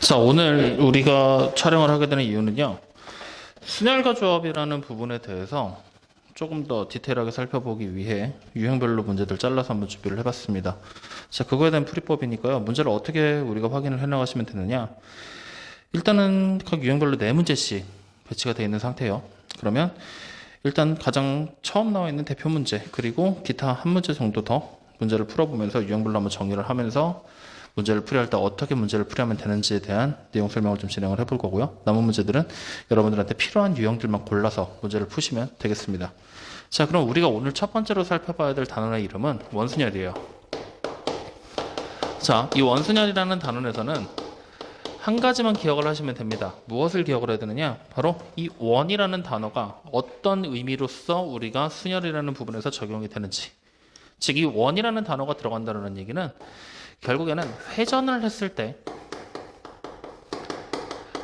자, 오늘 우리가 촬영을 하게 되는 이유는요. 순혈과 조합이라는 부분에 대해서 조금 더 디테일하게 살펴보기 위해 유형별로 문제들 잘라서 한번 준비를 해봤습니다. 자, 그거에 대한 풀이법이니까요. 문제를 어떻게 우리가 확인을 해나가시면 되느냐. 일단은 각 유형별로 4문제씩 배치가 되어 있는 상태예요. 그러면 일단 가장 처음 나와 있는 대표 문제 그리고 기타 한 문제 정도 더 문제를 풀어보면서 유형별로 한번 정리를 하면서 문제를 풀이할 때 어떻게 문제를 풀이하면 되는지에 대한 내용 설명을 좀 진행을 해볼 거고요. 남은 문제들은 여러분들한테 필요한 유형들만 골라서 문제를 푸시면 되겠습니다. 자, 그럼 우리가 오늘 첫 번째로 살펴봐야 될 단원의 이름은 원순열이에요. 자, 이 원순열이라는 단원에서는 한 가지만 기억을 하시면 됩니다. 무엇을 기억을 해야 되느냐? 바로 이 원이라는 단어가 어떤 의미로서 우리가 순열이라는 부분에서 적용이 되는지. 즉, 이 원이라는 단어가 들어간다는 얘기는 결국에는 회전을 했을 때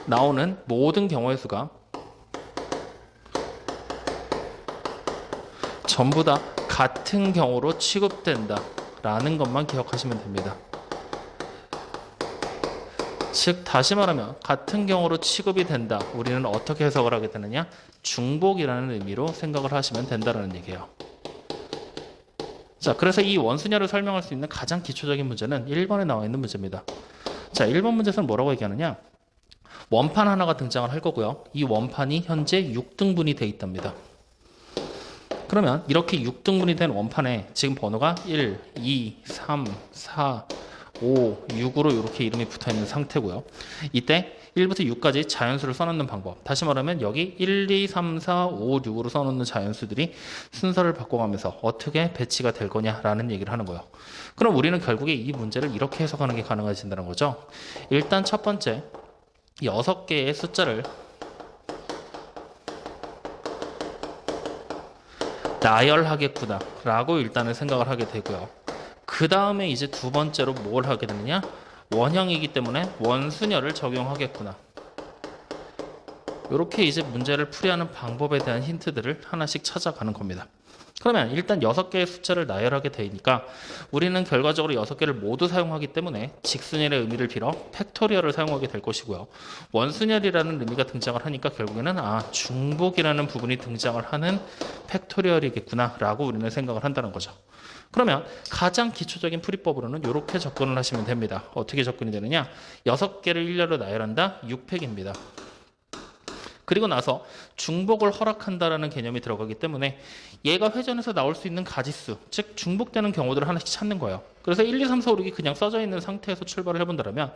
나오는 모든 경우의 수가 전부 다 같은 경우로 취급된다 라는 것만 기억하시면 됩니다. 즉 다시 말하면 같은 경우로 취급이 된다. 우리는 어떻게 해석을 하게 되느냐? 중복이라는 의미로 생각을 하시면 된다는 얘기예요. 자, 그래서 이 원순열을 설명할 수 있는 가장 기초적인 문제는 1번에 나와 있는 문제입니다. 자, 1번 문제에서는 뭐라고 얘기하느냐? 원판 하나가 등장을 할 거고요. 이 원판이 현재 6등분이 되어 있답니다. 그러면 이렇게 6등분이 된 원판에 지금 번호가 1, 2, 3, 4, 5, 6으로 이렇게 이름이 붙어 있는 상태고요. 이때 1부터 6까지 자연수를 써놓는 방법. 다시 말하면 여기 1, 2, 3, 4, 5, 6으로 써놓는 자연수들이 순서를 바꿔가면서 어떻게 배치가 될 거냐라는 얘기를 하는 거예요. 그럼 우리는 결국에 이 문제를 이렇게 해석하는 게 가능해진다는 거죠. 일단 첫 번째, 6개의 숫자를 나열하겠구나 라고 일단은 생각을 하게 되고요. 그 다음에 이제 두 번째로 뭘 하게 되느냐? 원형이기 때문에 원순열을 적용하겠구나. 이렇게 이제 문제를 풀이하는 방법에 대한 힌트들을 하나씩 찾아가는 겁니다. 그러면 일단 6개의 숫자를 나열하게 되니까 우리는 결과적으로 6개를 모두 사용하기 때문에 직순열의 의미를 빌어 팩토리얼을 사용하게 될 것이고요. 원순열이라는 의미가 등장을 하니까 결국에는 중복이라는 부분이 등장을 하는 팩토리얼이겠구나 라고 우리는 생각을 한다는 거죠. 그러면 가장 기초적인 풀이법으로는 이렇게 접근을 하시면 됩니다. 어떻게 접근이 되느냐? 6개를 일렬로 나열한다? 6팩입니다. 그리고 나서 중복을 허락한다라는 개념이 들어가기 때문에 얘가 회전해서 나올 수 있는 가지수, 즉 중복되는 경우들을 하나씩 찾는 거예요. 그래서 1, 2, 3, 4, 5, 6이 그냥 써져 있는 상태에서 출발을 해본다면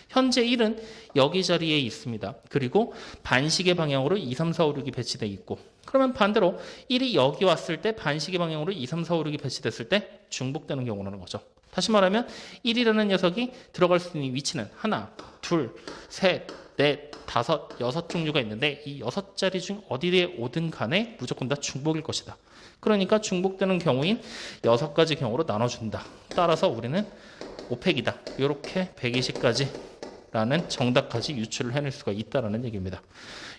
현재 1은 여기 자리에 있습니다. 그리고 반시계 방향으로 2, 3, 4, 5, 6이 배치되어 있고, 그러면 반대로 1이 여기 왔을 때 반시계 방향으로 2, 3, 4, 5, 6이 배치됐을 때 중복되는 경우라는 거죠. 다시 말하면 1이라는 녀석이 들어갈 수 있는 위치는 하나, 둘, 셋, 넷, 다섯, 6종류가 있는데 이 6자리 중 어디에 오든 간에 무조건 다 중복일 것이다. 그러니까 중복되는 경우인 6가지 경우로 나눠준다. 따라서 우리는 5팩이다. 이렇게 120가지 라는 정답까지 유출을 해낼 수가 있다는 얘기입니다.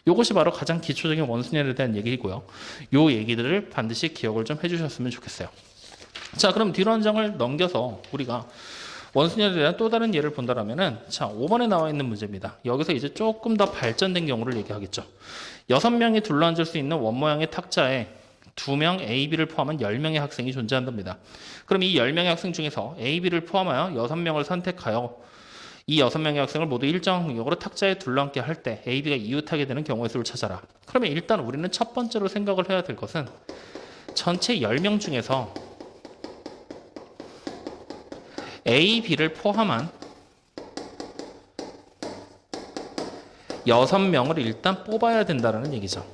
이것이 바로 가장 기초적인 원순열에 대한 얘기고요. 이 얘기들을 반드시 기억을 좀 해주셨으면 좋겠어요. 자, 그럼 뒤로 한 장을 넘겨서 우리가 원순열에 대한 또 다른 예를 본다면은, 자, 5번에 나와 있는 문제입니다. 여기서 이제 조금 더 발전된 경우를 얘기하겠죠. 6명이 둘러앉을 수 있는 원 모양의 탁자에 2명 A, B를 포함한 10명의 학생이 존재한답니다. 그럼 이 10명의 학생 중에서 A, B를 포함하여 6명을 선택하여 이 6명의 학생을 모두 일정 간격으로 탁자에 둘러앉게 할 때 A, B가 이웃하게 되는 경우의 수를 찾아라. 그러면 일단 우리는 첫 번째로 생각을 해야 될 것은 전체 10명 중에서 A, B를 포함한 6명을 일단 뽑아야 된다는 얘기죠.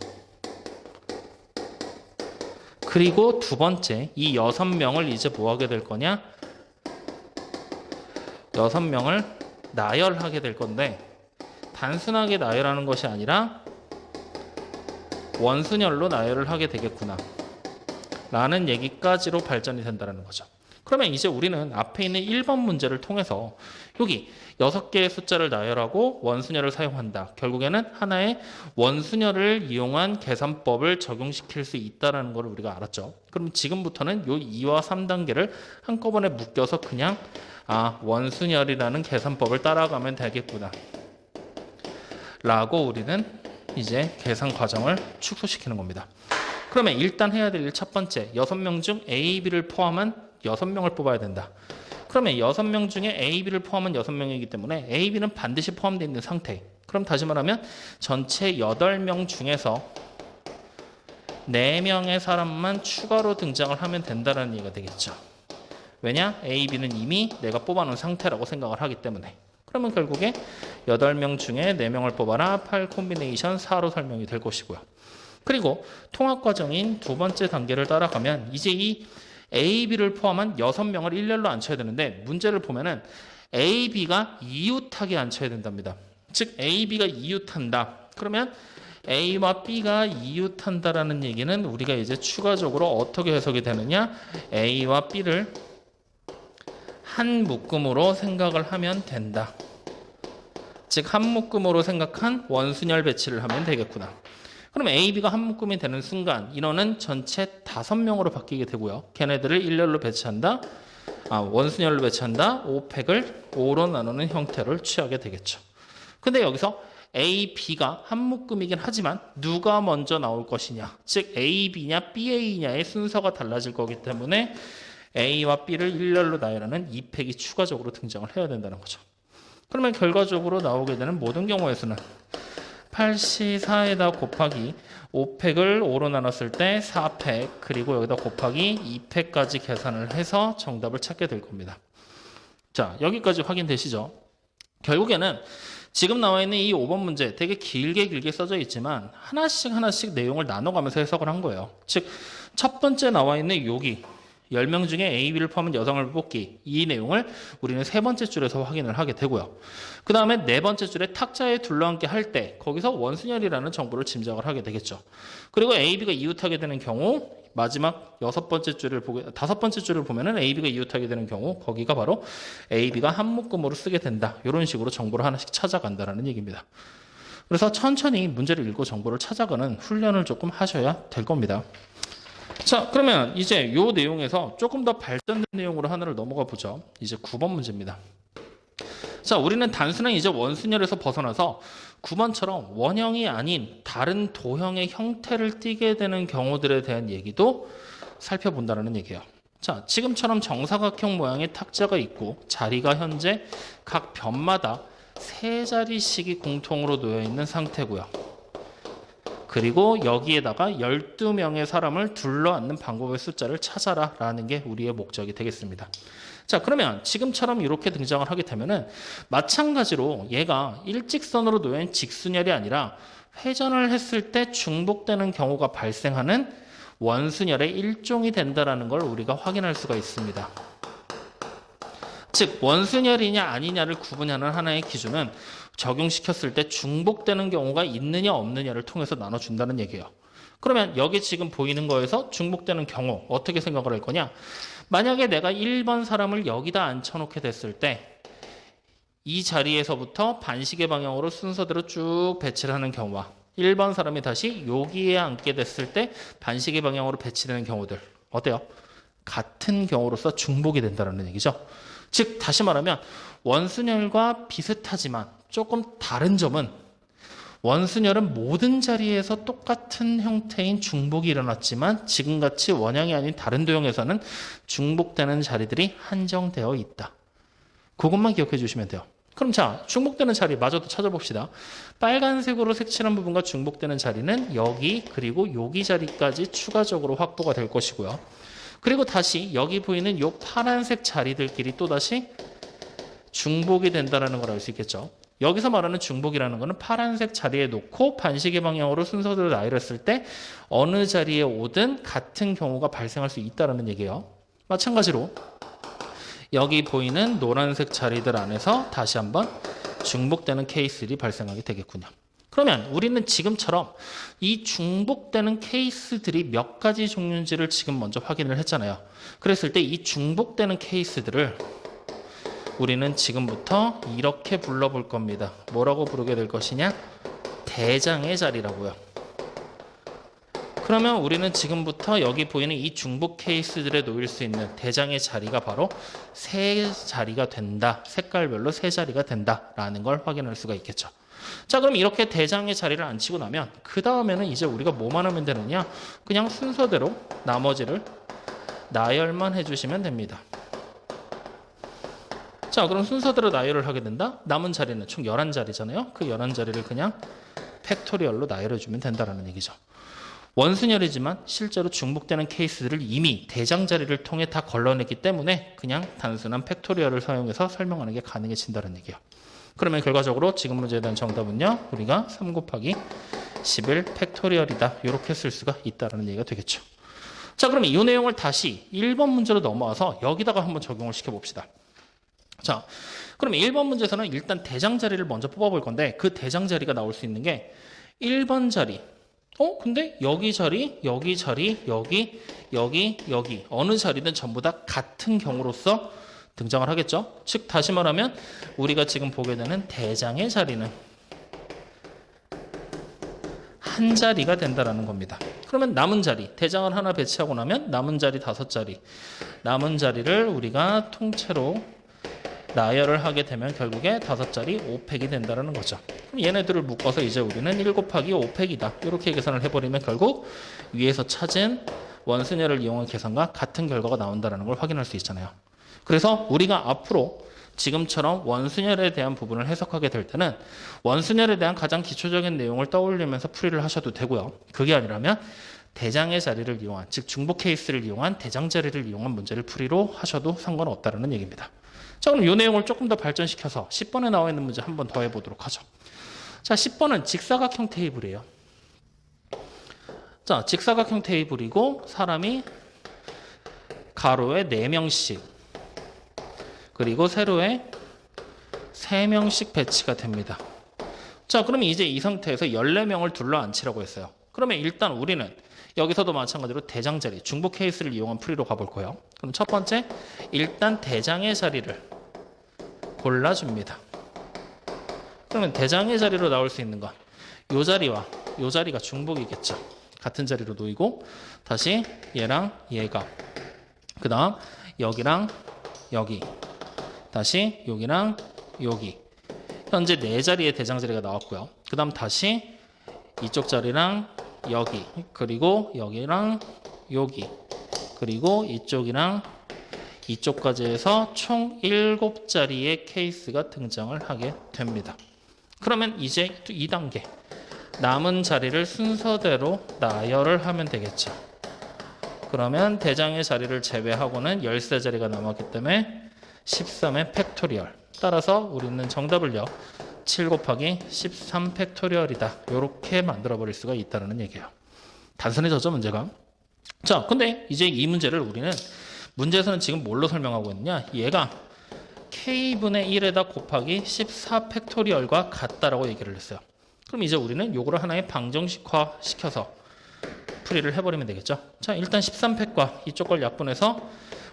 그리고 두 번째, 이 6명을 이제 뭐 하게 될 거냐? 6명을 나열하게 될 건데, 단순하게 나열하는 것이 아니라 원순열로 나열을 하게 되겠구나 라는 얘기까지로 발전이 된다는 거죠. 그러면 이제 우리는 앞에 있는 1번 문제를 통해서 여기 6개의 숫자를 나열하고 원순열을 사용한다. 결국에는 하나의 원순열을 이용한 계산법을 적용시킬 수 있다는 걸 우리가 알았죠. 그럼 지금부터는 이 2와 3단계를 한꺼번에 묶여서 그냥 원순열이라는 계산법을 따라가면 되겠구나 라고 우리는 이제 계산 과정을 축소시키는 겁니다. 그러면 일단 해야 될 일 첫 번째, 6명 중 A, B를 포함한 6명을 뽑아야 된다. 그러면 6명 중에 A, B를 포함한 6명이기 때문에 A, B는 반드시 포함되어 있는 상태. 그럼 다시 말하면 전체 8명 중에서 4명의 사람만 추가로 등장을 하면 된다는 얘기가 되겠죠. 왜냐? A, B는 이미 내가 뽑아놓은 상태라고 생각을 하기 때문에. 그러면 결국에 8명 중에 4명을 뽑아라 8 콤비네이션 4로 설명이 될 것이고요. 그리고 통합 과정인 두 번째 단계를 따라가면 이제 이 A, B를 포함한 6명을 일렬로 앉혀야 되는데 문제를 보면은 A, B가 이웃하게 앉혀야 된답니다. 즉 A, B가 이웃한다. 그러면 A와 B가 이웃한다라는 얘기는 우리가 이제 추가적으로 어떻게 해석이 되느냐? A와 B를 한 묶음으로 생각을 하면 된다. 즉 한 묶음으로 생각한 원순열 배치를 하면 되겠구나. 그럼 A, B가 한 묶음이 되는 순간 인원은 전체 5명으로 바뀌게 되고요. 걔네들을 일렬로 배치한다. 원순열로 배치한다. 5팩을 5로 나누는 형태를 취하게 되겠죠. 근데 여기서 A, B가 한 묶음이긴 하지만 누가 먼저 나올 것이냐. 즉 A, B냐 B, A냐의 순서가 달라질 거기 때문에 A와 B를 일렬로 나열하는 2팩이 추가적으로 등장을 해야 된다는 거죠. 그러면 결과적으로 나오게 되는 모든 경우의 수는 8C4에다 곱하기 5팩을 5로 나눴을 때 4팩 그리고 여기다 곱하기 2팩까지 계산을 해서 정답을 찾게 될 겁니다. 자, 여기까지 확인되시죠? 결국에는 지금 나와 있는 이 5번 문제 되게 길게 써져 있지만 하나씩 내용을 나눠가면서 해석을 한 거예요. 즉 첫 번째 나와 있는 여기 10명 중에 A, B를 포함한 여성을 뽑기 이 내용을 우리는 세 번째 줄에서 확인을 하게 되고요. 그 다음에 네 번째 줄에 탁자에 둘러앉게 할 때 거기서 원순열이라는 정보를 짐작을 하게 되겠죠. 그리고 A, B가 이웃하게 되는 경우 마지막 다섯 번째 줄을 보면은 A, B가 이웃하게 되는 경우 거기가 바로 A, B가 한 묶음으로 쓰게 된다. 이런 식으로 정보를 하나씩 찾아간다는 얘기입니다. 그래서 천천히 문제를 읽고 정보를 찾아가는 훈련을 조금 하셔야 될 겁니다. 자, 그러면 이제 이 내용에서 조금 더 발전된 내용으로 하나를 넘어가 보죠. 이제 9번 문제입니다. 자, 우리는 단순한 이제 원순열에서 벗어나서 9번처럼 원형이 아닌 다른 도형의 형태를 띠게 되는 경우들에 대한 얘기도 살펴본다는 얘기예요. 자, 지금처럼 정사각형 모양의 탁자가 있고 자리가 현재 각 변마다 3자리씩이 공통으로 놓여 있는 상태고요. 그리고 여기에다가 12명의 사람을 둘러앉는 방법의 숫자를 찾아라 라는 게 우리의 목적이 되겠습니다. 자, 그러면 지금처럼 이렇게 등장을 하게 되면은 마찬가지로 얘가 일직선으로 놓인 직순열이 아니라 회전을 했을 때 중복되는 경우가 발생하는 원순열의 일종이 된다라는 걸 우리가 확인할 수가 있습니다. 즉 원순열이냐 아니냐를 구분하는 하나의 기준은 적용시켰을 때 중복되는 경우가 있느냐 없느냐를 통해서 나눠준다는 얘기예요. 그러면 여기 지금 보이는 거에서 중복되는 경우 어떻게 생각을 할 거냐? 만약에 내가 1번 사람을 여기다 앉혀놓게 됐을 때 이 자리에서부터 반시계 방향으로 순서대로 쭉 배치를 하는 경우와 1번 사람이 다시 여기에 앉게 됐을 때 반시계 방향으로 배치되는 경우들 어때요? 같은 경우로서 중복이 된다는 얘기죠. 즉 다시 말하면 원순열과 비슷하지만 조금 다른 점은 원순열은 모든 자리에서 똑같은 형태인 중복이 일어났지만 지금같이 원형이 아닌 다른 도형에서는 중복되는 자리들이 한정되어 있다. 그것만 기억해 주시면 돼요. 그럼 자, 중복되는 자리 마저도 찾아봅시다. 빨간색으로 색칠한 부분과 중복되는 자리는 여기 그리고 여기 자리까지 추가적으로 확보가 될 것이고요. 그리고 다시 여기 보이는 이 파란색 자리들끼리 또다시 중복이 된다는 걸 알 수 있겠죠. 여기서 말하는 중복이라는 것은 파란색 자리에 놓고 반시계 방향으로 순서대로 나열했을 때 어느 자리에 오든 같은 경우가 발생할 수 있다는 얘기예요. 마찬가지로 여기 보이는 노란색 자리들 안에서 다시 한번 중복되는 케이스들이 발생하게 되겠군요. 그러면 우리는 지금처럼 이 중복되는 케이스들이 몇 가지 종류인지를 지금 먼저 확인을 했잖아요. 그랬을 때 이 중복되는 케이스들을 우리는 지금부터 이렇게 불러볼 겁니다. 뭐라고 부르게 될 것이냐? 대장의 자리라고요. 그러면 우리는 지금부터 여기 보이는 이 중복 케이스들에 놓일 수 있는 대장의 자리가 바로 세 자리가 된다. 색깔별로 세 자리가 된다라는 걸 확인할 수가 있겠죠. 자, 그럼 이렇게 대장의 자리를 앉히고 나면 그 다음에는 이제 우리가 뭐만 하면 되느냐? 그냥 순서대로 나머지를 나열만 해주시면 됩니다. 자, 그럼 순서대로 나열을 하게 된다. 남은 자리는 총 11자리잖아요. 그 11자리를 그냥 팩토리얼로 나열해주면 된다는 얘기죠. 원순열이지만 실제로 중복되는 케이스들을 이미 대장 자리를 통해 다 걸러냈기 때문에 그냥 단순한 팩토리얼을 사용해서 설명하는 게 가능해진다는 얘기예요. 그러면 결과적으로 지금 문제에 대한 정답은요. 우리가 3 곱하기 11 팩토리얼이다. 이렇게 쓸 수가 있다는 얘기가 되겠죠. 자, 그럼 이 내용을 다시 1번 문제로 넘어와서 여기다가 한번 적용을 시켜봅시다. 자, 그럼 1번 문제에서는 일단 대장 자리를 먼저 뽑아볼 건데 그 대장 자리가 나올 수 있는 게 1번 자리. 근데 여기 자리, 여기 자리, 여기, 여기, 여기 어느 자리든 전부 다 같은 경우로서 등장을 하겠죠. 즉 다시 말하면 우리가 지금 보게 되는 대장의 자리는 한 자리가 된다라는 겁니다. 그러면 남은 자리, 대장을 하나 배치하고 나면 남은 자리 5자리, 남은 자리를 우리가 통째로 나열을 하게 되면 결국에 5자리 5팩이 된다는 거죠. 그럼 얘네들을 묶어서 이제 우리는 1 곱하기 5팩이다. 이렇게 계산을 해버리면 결국 위에서 찾은 원순열을 이용한 계산과 같은 결과가 나온다는 걸 확인할 수 있잖아요. 그래서 우리가 앞으로 지금처럼 원순열에 대한 부분을 해석하게 될 때는 원순열에 대한 가장 기초적인 내용을 떠올리면서 풀이를 하셔도 되고요. 그게 아니라면 대장의 자리를 이용한, 즉 중복 케이스를 이용한 대장 자리를 이용한 문제를 풀이로 하셔도 상관없다는 얘기입니다. 자, 그럼 이 내용을 조금 더 발전시켜서 10번에 나와 있는 문제 한 번 더 해보도록 하죠. 자, 10번은 직사각형 테이블이에요. 자, 직사각형 테이블이고 사람이 가로에 4명씩 그리고 세로에 3명씩 배치가 됩니다. 자, 그러면 이제 이 상태에서 14명을 둘러 앉히라고 했어요. 그러면 일단 우리는 여기서도 마찬가지로 대장 자리, 중복 케이스를 이용한 풀이로 가볼 거예요. 그럼 첫 번째, 일단 대장의 자리를 골라줍니다. 그러면 대장의 자리로 나올 수 있는 건 이 자리와 이 자리가 중복이겠죠. 같은 자리로 놓이고 다시 얘랑 얘가 그 다음 여기랑 여기 다시 여기랑 여기 현재 4자리의 대장 자리가 나왔고요. 그 다음 다시 이쪽 자리랑 여기 그리고 여기랑 여기 그리고 이쪽이랑 이쪽까지 해서 총 7자리의 케이스가 등장을 하게 됩니다. 그러면 이제 2단계 남은 자리를 순서대로 나열을 하면 되겠죠. 그러면 대장의 자리를 제외하고는 13자리가 남았기 때문에 13의 팩토리얼 따라서 우리는 정답을요 7 곱하기 13 팩토리얼이다 이렇게 만들어 버릴 수가 있다는 얘기예요. 단순해졌죠 문제가. 자, 근데 이제 이 문제를 우리는 문제에서는 지금 뭘로 설명하고 있느냐, 얘가 k분의 1에다 곱하기 14 팩토리얼과 같다라고 얘기를 했어요. 그럼 이제 우리는 요거를 하나의 방정식화 시켜서 풀이를 해버리면 되겠죠. 자, 일단 13팩과 이쪽 걸 약분해서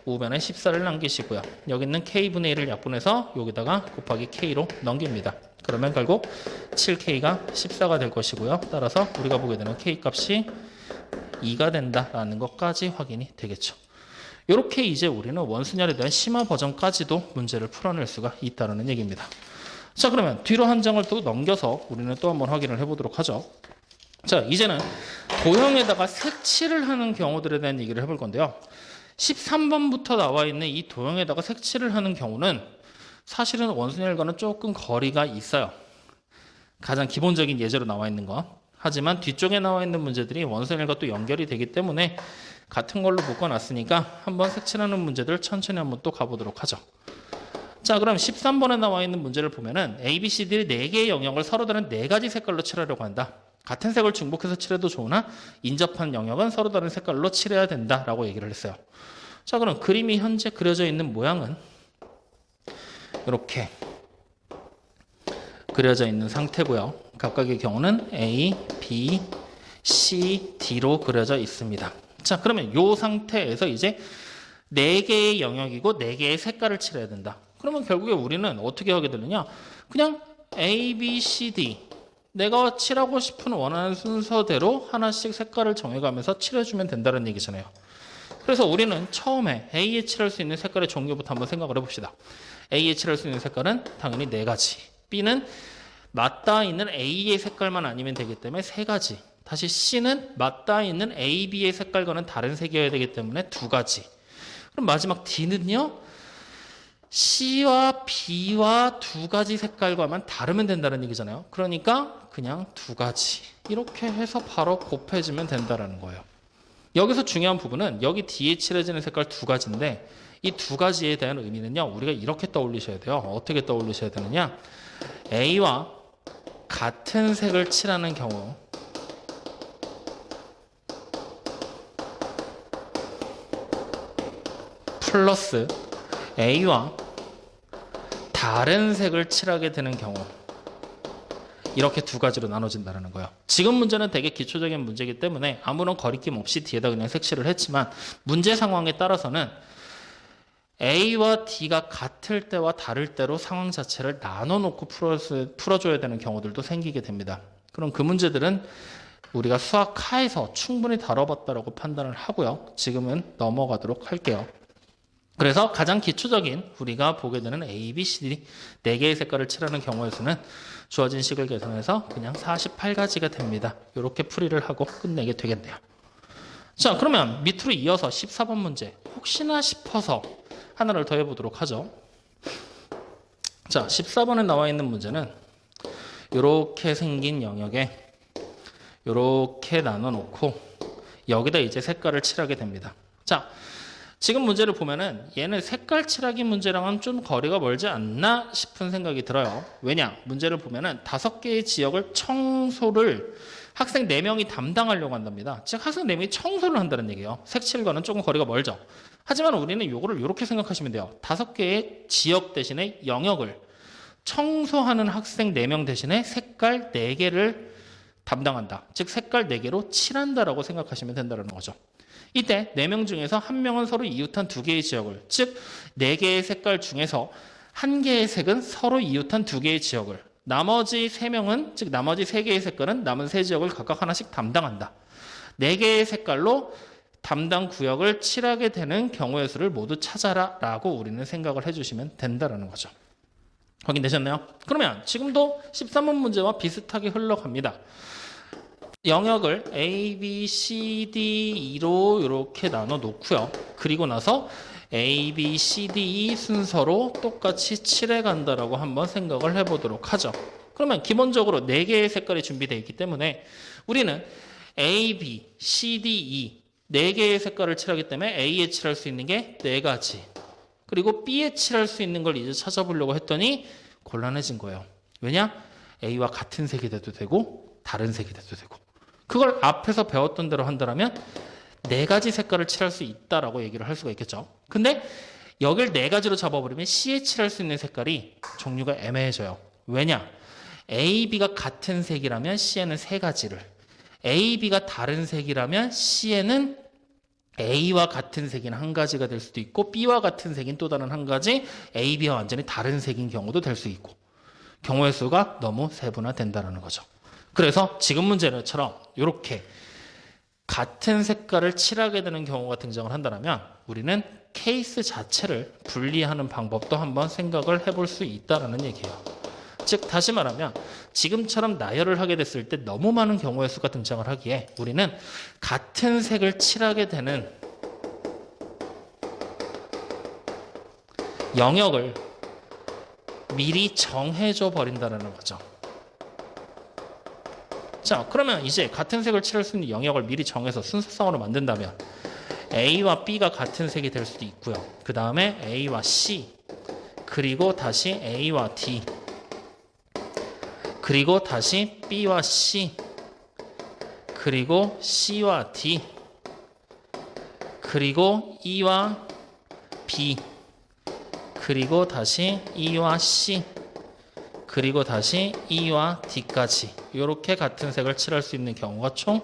우변에 14를 남기시고요. 여기 있는 k분의 1을 약분해서 여기다가 곱하기 k로 넘깁니다. 그러면 결국 7k가 14가 될 것이고요. 따라서 우리가 보게 되는 k 값이 2가 된다라는 것까지 확인이 되겠죠. 이렇게 이제 우리는 원순열에 대한 심화 버전까지도 문제를 풀어낼 수가 있다는 얘기입니다. 자, 그러면 뒤로 한 장을 또 넘겨서 우리는 또 한번 확인을 해보도록 하죠. 자, 이제는 도형에다가 색칠을 하는 경우들에 대한 얘기를 해볼 건데요. 13번부터 나와 있는 이 도형에다가 색칠을 하는 경우는 사실은 원순열과는 조금 거리가 있어요. 가장 기본적인 예제로 나와 있는 거. 하지만 뒤쪽에 나와 있는 문제들이 원순열과 또 연결이 되기 때문에 같은 걸로 묶어놨으니까 한번 색칠하는 문제들 천천히 한번 또 가보도록 하죠. 자, 그럼 13번에 나와 있는 문제를 보면은 A, B, C, D 4개의 영역을 서로 다른 4가지 색깔로 칠하려고 한다. 같은 색을 중복해서 칠해도 좋으나 인접한 영역은 서로 다른 색깔로 칠해야 된다라고 얘기를 했어요. 자, 그럼 그림이 현재 그려져 있는 모양은 이렇게 그려져 있는 상태고요. 각각의 경우는 A, B, C, D로 그려져 있습니다. 자, 그러면 이 상태에서 이제 4개의 영역이고 4개의 색깔을 칠해야 된다. 그러면 결국에 우리는 어떻게 하게 되느냐? 그냥 A, B, C, D 내가 칠하고 싶은 원하는 순서대로 하나씩 색깔을 정해가면서 칠해주면 된다는 얘기잖아요. 그래서 우리는 처음에 A에 칠할 수 있는 색깔의 종류부터 한번 생각을 해봅시다. A에 칠할 수 있는 색깔은 당연히 4가지. B는 맞닿아 있는 A의 색깔만 아니면 되기 때문에 3가지. 다시 C는 맞닿아 있는 A, B의 색깔과는 다른 색이어야 되기 때문에 2가지. 그럼 마지막 D는요. C와 B와 2가지 색깔과만 다르면 된다는 얘기잖아요. 그러니까 그냥 2가지. 이렇게 해서 바로 곱해지면 된다는 거예요. 여기서 중요한 부분은 여기 D에 칠해지는 색깔 2가지인데 이 2가지에 대한 의미는요. 우리가 이렇게 떠올리셔야 돼요. 어떻게 떠올리셔야 되느냐. A와 같은 색을 칠하는 경우 플러스 A와 다른 색을 칠하게 되는 경우 이렇게 2가지로 나눠진다는 거예요. 지금 문제는 되게 기초적인 문제이기 때문에 아무런 거리낌 없이 뒤에다 그냥 색칠을 했지만 문제 상황에 따라서는 A와 D가 같을 때와 다를 때로 상황 자체를 나눠놓고 풀어줘야 되는 경우들도 생기게 됩니다. 그럼 그 문제들은 우리가 수학하에서 충분히 다뤄봤다라고 판단을 하고요. 지금은 넘어가도록 할게요. 그래서 가장 기초적인 우리가 보게 되는 A, B, C, D 4개의 색깔을 칠하는 경우의 수는 주어진 식을 계산해서 그냥 48가지가 됩니다. 이렇게 풀이를 하고 끝내게 되겠네요. 자, 그러면 밑으로 이어서 14번 문제 혹시나 싶어서 하나를 더 해보도록 하죠. 자, 14번에 나와 있는 문제는 이렇게 생긴 영역에 이렇게 나눠놓고 여기다 이제 색깔을 칠하게 됩니다. 자, 지금 문제를 보면은 얘는 색깔 칠하기 문제랑은 좀 거리가 멀지 않나 싶은 생각이 들어요. 왜냐? 문제를 보면은 5개의 지역을 청소를 학생 4명이 담당하려고 한답니다. 즉 학생 4명이 청소를 한다는 얘기예요. 색칠과는 조금 거리가 멀죠. 하지만 우리는 이거를 이렇게 생각하시면 돼요. 5개의 지역 대신에 영역을 청소하는 학생 4명 대신에 색깔 4개를 담당한다. 즉 색깔 4개로 칠한다라고 생각하시면 된다는 거죠. 이때 4명 중에서 1명은 서로 이웃한 2개의 지역을, 즉 4개의 색깔 중에서 1개의 색은 서로 이웃한 2개의 지역을, 나머지 3명은, 즉 나머지 3개의 색깔은 남은 3지역을 각각 하나씩 담당한다. 4개의 색깔로 담당 구역을 칠하게 되는 경우의 수를 모두 찾아라 라고 우리는 생각을 해주시면 된다는 거죠. 확인되셨나요? 그러면 지금도 13번 문제와 비슷하게 흘러갑니다. 영역을 A, B, C, D, E로 이렇게 나눠 놓고요. 그리고 나서 A, B, C, D, E 순서로 똑같이 칠해 간다라고 한번 생각을 해보도록 하죠. 그러면 기본적으로 4개의 색깔이 준비되어 있기 때문에 우리는 A, B, C, D, E 4개의 색깔을 칠하기 때문에 A에 칠할 수 있는 게 4가지. 그리고 B에 칠할 수 있는 걸 이제 찾아보려고 했더니 곤란해진 거예요. 왜냐? A와 같은 색이 돼도 되고 다른 색이 돼도 되고. 그걸 앞에서 배웠던 대로 한다면 4가지 색깔을 칠할 수 있다라고 얘기를 할 수가 있겠죠. 근데 여길 4가지로 잡아버리면 C에 칠할 수 있는 색깔이 종류가 애매해져요. 왜냐? A, B가 같은 색이라면 C에는 3가지를, A, B가 다른 색이라면 C에는 A와 같은 색인 1가지가 될 수도 있고 B와 같은 색인 또 다른 1가지, A, B와 완전히 다른 색인 경우도 될 수 있고 경우의 수가 너무 세분화된다는 거죠. 그래서 지금 문제처럼 이렇게 같은 색깔을 칠하게 되는 경우가 등장을 한다면 우리는 케이스 자체를 분리하는 방법도 한번 생각을 해볼 수 있다는 얘기예요. 즉 다시 말하면 지금처럼 나열을 하게 됐을 때 너무 많은 경우의 수가 등장을 하기에 우리는 같은 색을 칠하게 되는 영역을 미리 정해줘 버린다는 거죠. 자, 그러면 이제 같은 색을 칠할 수 있는 영역을 미리 정해서 순서상으로 만든다면 A와 B가 같은 색이 될 수도 있고요. 그 다음에 A와 C, 그리고 다시 A와 D, 그리고 다시 B와 C, 그리고 C와 D, 그리고 E와 B, 그리고 다시 E와 C, 그리고 다시 E와 D까지 이렇게 같은 색을 칠할 수 있는 경우가 총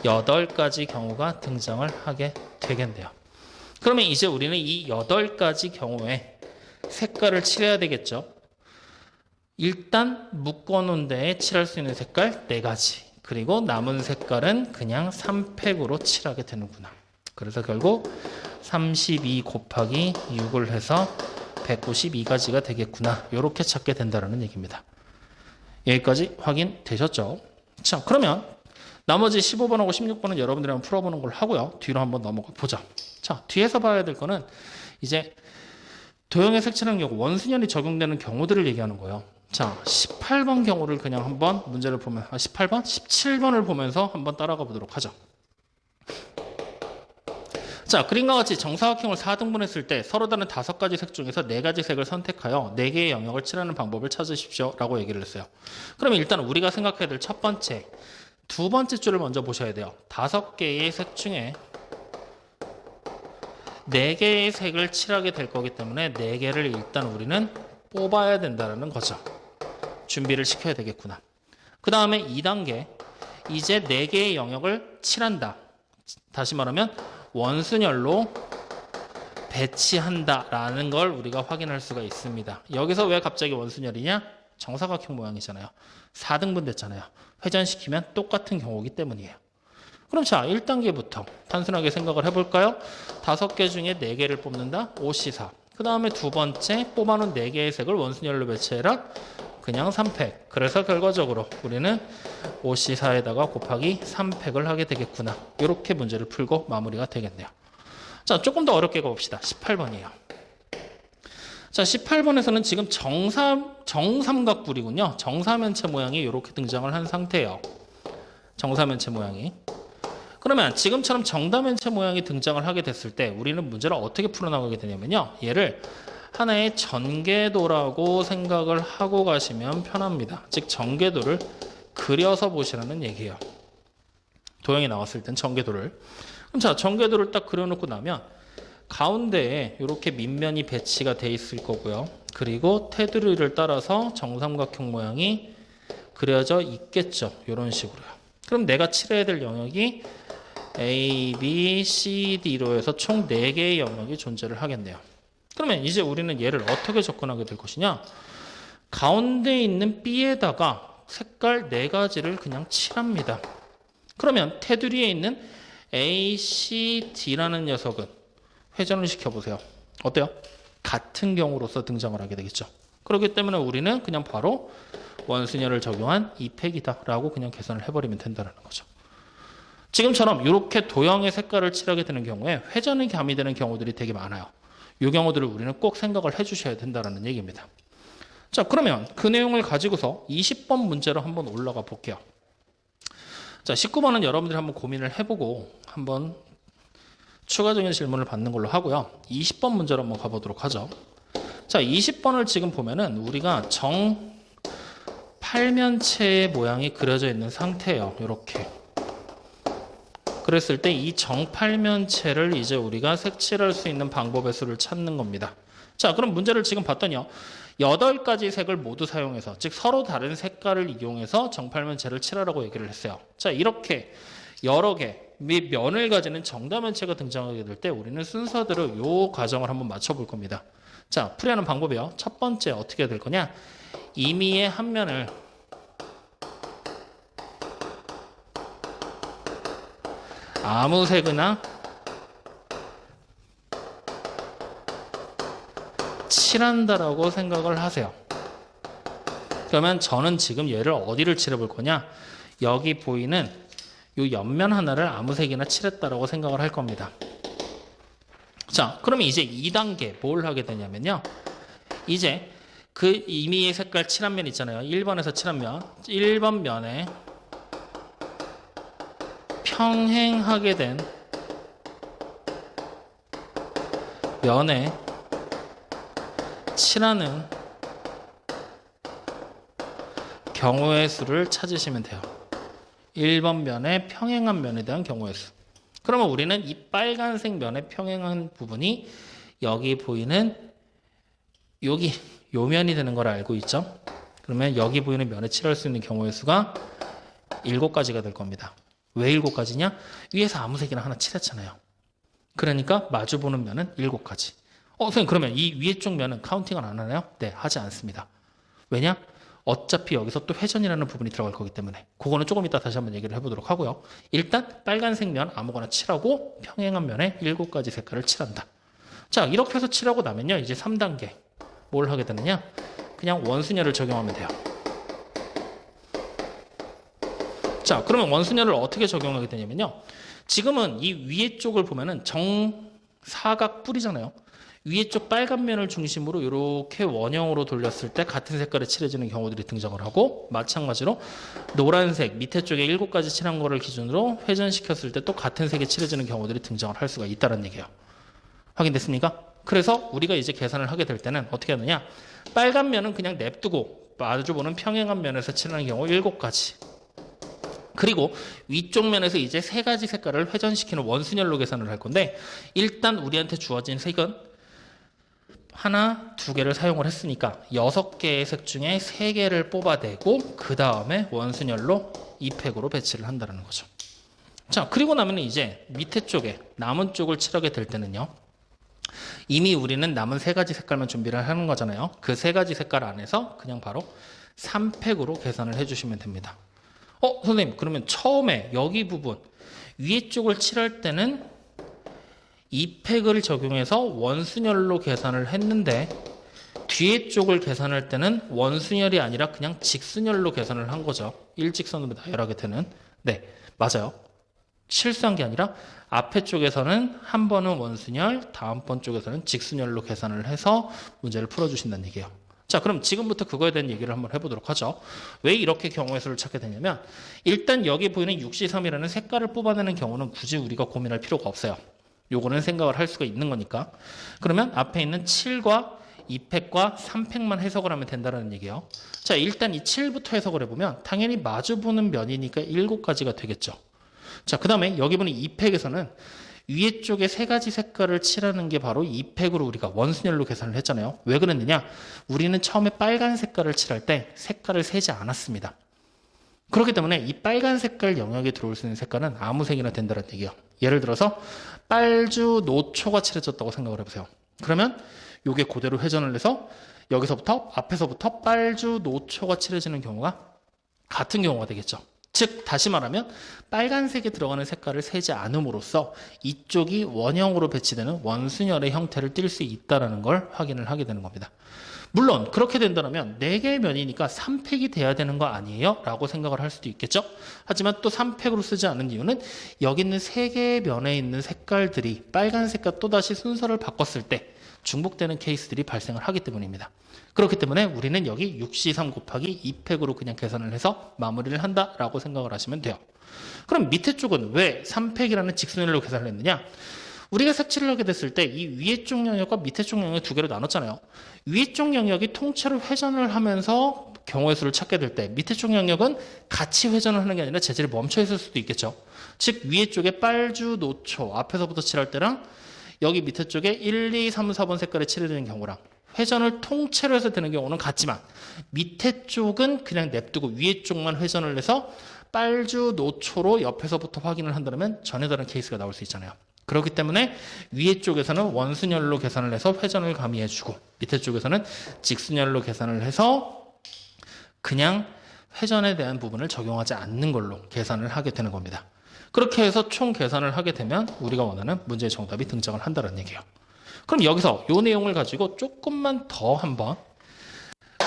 8가지 경우가 등장을 하게 되겠네요. 그러면 이제 우리는 이 8가지 경우에 색깔을 칠해야 되겠죠. 일단 묶어놓은 데에 칠할 수 있는 색깔 4가지. 그리고 남은 색깔은 그냥 3팩으로 칠하게 되는구나. 그래서 결국 32 곱하기 6을 해서 192가지가 되겠구나. 이렇게 찾게 된다는 얘기입니다. 여기까지 확인되셨죠? 자, 그러면 나머지 15번하고 16번은 여러분들이 한번 풀어보는 걸 하고요. 뒤로 한번 넘어가 보자. 자, 뒤에서 봐야 될 거는 이제 도형의 색칠하는 경우 원순열이 적용되는 경우들을 얘기하는 거예요. 자, 18번 경우를 그냥 한번 문제를 보면 18번? 17번을 보면서 한번 따라가 보도록 하죠. 자, 그림과 같이 정사각형을 4등분했을 때 서로 다른 5가지 색 중에서 4가지 색을 선택하여 4개의 영역을 칠하는 방법을 찾으십시오 라고 얘기를 했어요. 그러면 일단 우리가 생각해야 될 첫 번째, 두 번째 줄을 먼저 보셔야 돼요. 5개의 색 중에 4개의 색을 칠하게 될 거기 때문에 4개를 일단 우리는 뽑아야 된다는 거죠. 준비를 시켜야 되겠구나. 그 다음에 2단계, 이제 4개의 영역을 칠한다. 다시 말하면 원순열로 배치한다라는 걸 우리가 확인할 수가 있습니다. 여기서 왜 갑자기 원순열이냐? 정사각형 모양이잖아요. 4등분 됐잖아요. 회전시키면 똑같은 경우이기 때문이에요. 그럼 자, 1단계부터 단순하게 생각을 해볼까요? 5개 중에 4개를 뽑는다. 5C4. 그 다음에 두 번째, 뽑아놓은 4개의 색을 원순열로 배치해라. 그냥 3팩. 그래서 결과적으로 우리는 5C4에다가 곱하기 3팩을 하게 되겠구나. 이렇게 문제를 풀고 마무리가 되겠네요. 자, 조금 더 어렵게 가봅시다. 18번이에요. 자, 18번에서는 지금 정삼각뿔이군요. 정사면체 모양이 이렇게 등장을 한 상태예요. 정사면체 모양이. 그러면 지금처럼 정다면체 모양이 등장을 하게 됐을 때 우리는 문제를 어떻게 풀어나가게 되냐면요. 얘를 하나의 전개도라고 생각을 하고 가시면 편합니다. 즉 전개도를 그려서 보시라는 얘기예요. 도형이 나왔을 땐 전개도를. 그럼 자, 전개도를 딱 그려놓고 나면 가운데에 이렇게 밑면이 배치가 돼 있을 거고요. 그리고 테두리를 따라서 정삼각형 모양이 그려져 있겠죠. 이런 식으로요. 그럼 내가 칠해야 될 영역이 A, B, C, D로 해서 총 4개의 영역이 존재를 하겠네요. 그러면 이제 우리는 얘를 어떻게 접근하게 될 것이냐? 가운데 있는 B에다가 색깔 4가지를 그냥 칠합니다. 그러면 테두리에 있는 A, C, D라는 녀석은 회전을 시켜보세요. 어때요? 같은 경우로서 등장을 하게 되겠죠. 그렇기 때문에 우리는 그냥 바로 원순열을 적용한 2팩이다 라고 그냥 계산을 해버리면 된다는 거죠. 지금처럼 이렇게 도형의 색깔을 칠하게 되는 경우에 회전이 가미되는 경우들이 되게 많아요. 이 경우들을 우리는 꼭 생각을 해주셔야 된다는 얘기입니다. 자, 그러면 그 내용을 가지고서 20번 문제로 한번 올라가 볼게요. 자, 19번은 여러분들이 한번 고민을 해보고 한번 추가적인 질문을 받는 걸로 하고요. 20번 문제로 한번 가보도록 하죠. 자, 20번을 지금 보면은 우리가 정팔면체의 모양이 그려져 있는 상태예요. 이렇게. 그랬을 때 이 정팔면체를 이제 우리가 색칠할 수 있는 방법의 수를 찾는 겁니다. 자, 그럼 문제를 지금 봤더니요. 8가지 색을 모두 사용해서, 즉 서로 다른 색깔을 이용해서 정팔면체를 칠하라고 얘기를 했어요. 자, 이렇게 여러 개 및 면을 가지는 정다면체가 등장하게 될 때 우리는 순서대로 이 과정을 한번 맞춰볼 겁니다. 자, 풀이하는 방법이요. 첫 번째 어떻게 해야 될 거냐? 임의의 한 면을 아무 색이나 칠한다라고 생각을 하세요. 그러면 저는 지금 얘를 어디를 칠해볼 거냐? 여기 보이는 이 옆면 하나를 아무 색이나 칠했다라고 생각을 할 겁니다. 자, 그러면 이제 2단계 뭘 하게 되냐면요. 이제 그 임의의 색깔 칠한 면 있잖아요. 1번에서 칠한 면. 1번 면에 평행하게 된 면에 칠하는 경우의 수를 찾으시면 돼요. 1번 면에 평행한 면에 대한 경우의 수. 그러면 우리는 이 빨간색 면에 평행한 부분이 여기 보이는 여기 요 면이 되는 걸 알고 있죠? 그러면 여기 보이는 면에 칠할 수 있는 경우의 수가 7가지가 될 겁니다. 왜 7가지냐? 위에서 아무 색이나 하나 칠했잖아요. 그러니까 마주보는 면은 7가지. 선생님, 그러면 이 위에 쪽 면은 카운팅을 안 하나요? 네, 하지 않습니다. 왜냐? 어차피 여기서 또 회전이라는 부분이 들어갈 거기 때문에 그거는 조금 이따 다시 한번 얘기를 해보도록 하고요. 일단 빨간색 면 아무거나 칠하고 평행한 면에 7가지 색깔을 칠한다. 자, 이렇게 해서 칠하고 나면요. 이제 3단계 뭘 하게 되느냐? 그냥 원순열을 적용하면 돼요. 자, 그러면 원순열을 어떻게 적용하게 되냐면요. 지금은 이 위에 쪽을 보면은 정사각 뿔이잖아요. 위에 쪽 빨간 면을 중심으로 이렇게 원형으로 돌렸을 때 같은 색깔에 칠해지는 경우들이 등장을 하고, 마찬가지로 노란색 밑에 쪽에 7가지 칠한 거를 기준으로 회전시켰을 때 또 같은 색에 칠해지는 경우들이 등장을 할 수가 있다는 얘기예요. 확인됐습니까? 그래서 우리가 이제 계산을 하게 될 때는 어떻게 하느냐? 빨간 면은 그냥 냅두고 마주보는 평행한 면에서 칠하는 경우 7가지. 그리고 위쪽 면에서 이제 3가지 색깔을 회전시키는 원순열로 계산을 할 건데, 일단 우리한테 주어진 색은 하나, 2개를 사용을 했으니까 6개의 색 중에 3개를 뽑아내고 그 다음에 원순열로 이팩으로 배치를 한다는 거죠. 자, 그리고 나면 이제 밑에 쪽에 남은 쪽을 칠하게 될 때는요. 이미 우리는 남은 3가지 색깔만 준비를 하는 거잖아요. 그 3가지 색깔 안에서 그냥 바로 3팩으로 계산을 해주시면 됩니다. 선생님, 그러면 처음에 여기 부분 위에 쪽을 칠할 때는 2팩을 적용해서 원순열로 계산을 했는데 뒤에 쪽을 계산할 때는 원순열이 아니라 그냥 직순열로 계산을 한 거죠. 일직선으로 나열하게 되는. 네, 맞아요. 실수한 게 아니라 앞에 쪽에서는 한 번은 원순열, 다음번 쪽에서는 직순열로 계산을 해서 문제를 풀어주신다는 얘기예요. 자, 그럼 지금부터 그거에 대한 얘기를 한번 해보도록 하죠. 왜 이렇게 경우의 수를 찾게 되냐면, 일단 여기 보이는 6C3이라는 색깔을 뽑아내는 경우는 굳이 우리가 고민할 필요가 없어요. 요거는 생각을 할 수가 있는 거니까. 그러면 앞에 있는 7과 2팩과 3팩만 해석을 하면 된다는 얘기예요. 자, 일단 이 7부터 해석을 해보면 당연히 마주보는 면이니까 7가지가 되겠죠. 자, 그 다음에 여기 보는 2팩에서는 위에 쪽에 3가지 색깔을 칠하는 게 바로 2팩으로 우리가 원순열로 계산을 했잖아요. 왜 그랬느냐? 우리는 처음에 빨간 색깔을 칠할 때 색깔을 세지 않았습니다. 그렇기 때문에 이 빨간 색깔 영역에 들어올 수 있는 색깔은 아무 색이나 된다는 얘기예요. 예를 들어서 빨주 노초가 칠해졌다고 생각을 해보세요. 그러면 이게 그대로 회전을 해서 여기서부터 앞에서부터 빨주 노초가 칠해지는 경우가 같은 경우가 되겠죠. 즉 다시 말하면 빨간색에 들어가는 색깔을 세지 않음으로써 이쪽이 원형으로 배치되는 원순열의 형태를 띌 수 있다는 걸 확인을 하게 되는 겁니다. 물론 그렇게 된다면 4개의 면이니까 3팩이 돼야 되는 거 아니에요? 라고 생각을 할 수도 있겠죠. 하지만 또 3팩으로 쓰지 않은 이유는 여기 있는 3개의 면에 있는 색깔들이 빨간색과 또다시 순서를 바꿨을 때 중복되는 케이스들이 발생을 하기 때문입니다. 그렇기 때문에 우리는 여기 6C3 곱하기 2팩으로 그냥 계산을 해서 마무리를 한다라고 생각을 하시면 돼요. 그럼 밑에 쪽은 왜 3팩이라는 직선열로 계산을 했느냐? 우리가 색칠을 하게 됐을 때 이 위에 쪽 영역과 밑에 쪽 영역 2개로 나눴잖아요. 위에 쪽 영역이 통째로 회전을 하면서 경우의 수를 찾게 될 때 밑에 쪽 영역은 같이 회전을 하는 게 아니라 재질이 멈춰 있을 수도 있겠죠. 즉 위에 쪽에 빨주, 노초 앞에서부터 칠할 때랑 여기 밑에 쪽에 1, 2, 3, 4번 색깔에 칠해지는 경우랑 회전을 통째로 해서 되는 경우는 같지만 밑에 쪽은 그냥 냅두고 위에 쪽만 회전을 해서 빨주, 노초로 옆에서부터 확인을 한다면 전혀 다른 케이스가 나올 수 있잖아요. 그렇기 때문에 위에 쪽에서는 원순열로 계산을 해서 회전을 가미해주고 밑에 쪽에서는 직순열로 계산을 해서 그냥 회전에 대한 부분을 적용하지 않는 걸로 계산을 하게 되는 겁니다. 그렇게 해서 총 계산을 하게 되면 우리가 원하는 문제의 정답이 등장을 한다는 얘기예요. 그럼 여기서 이 내용을 가지고 조금만 더 한번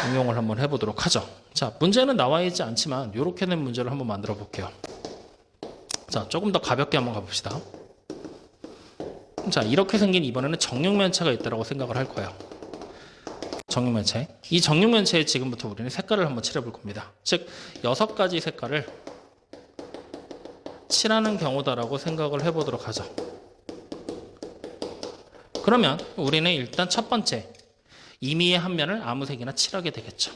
응용을 한번 해보도록 하죠. 자, 문제는 나와 있지 않지만 이렇게 된 문제를 한번 만들어 볼게요. 자, 조금 더 가볍게 한번 가봅시다. 자, 이렇게 생긴 이번에는 정육면체가 있다고 생각을 할 거예요. 정육면체. 이 정육면체에 지금부터 우리는 색깔을 한번 칠해볼 겁니다. 즉 6가지 색깔을 칠하는 경우다라고 생각을 해보도록 하죠. 그러면 우리는 일단 첫 번째 임의의 한 면을 아무 색이나 칠하게 되겠죠.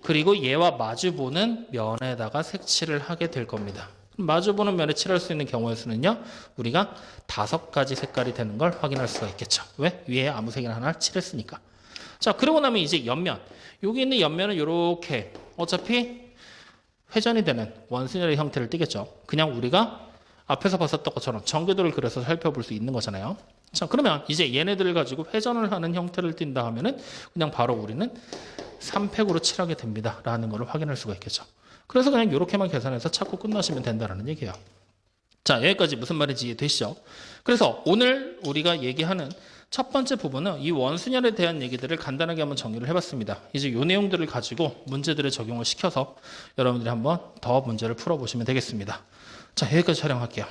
그리고 얘와 마주보는 면에다가 색칠을 하게 될 겁니다. 마주보는 면에 칠할 수 있는 경우의 수는요, 우리가 5가지 색깔이 되는 걸 확인할 수가 있겠죠. 왜? 위에 아무 색이나 하나 칠했으니까. 자, 그러고 나면 이제 옆면. 여기 있는 옆면은 이렇게 어차피 회전이 되는 원순열의 형태를 띠겠죠. 그냥 우리가 앞에서 봤었던 것처럼 전개도를 그려서 살펴볼 수 있는 거잖아요. 자, 그러면 이제 얘네들을 가지고 회전을 하는 형태를 띈다 하면은 그냥 바로 우리는 3팩으로 칠하게 됩니다. 라는 걸 확인할 수가 있겠죠. 그래서 그냥 이렇게만 계산해서 찾고 끝나시면 된다는 얘기예요. 자, 여기까지 무슨 말인지 이해되시죠? 그래서 오늘 우리가 얘기하는 첫 번째 부분은 이 원순열에 대한 얘기들을 간단하게 한번 정리를 해봤습니다. 이제 이 내용들을 가지고 문제들을 적용을 시켜서 여러분들이 한번 더 문제를 풀어보시면 되겠습니다. 자, 여기까지 촬영할게요.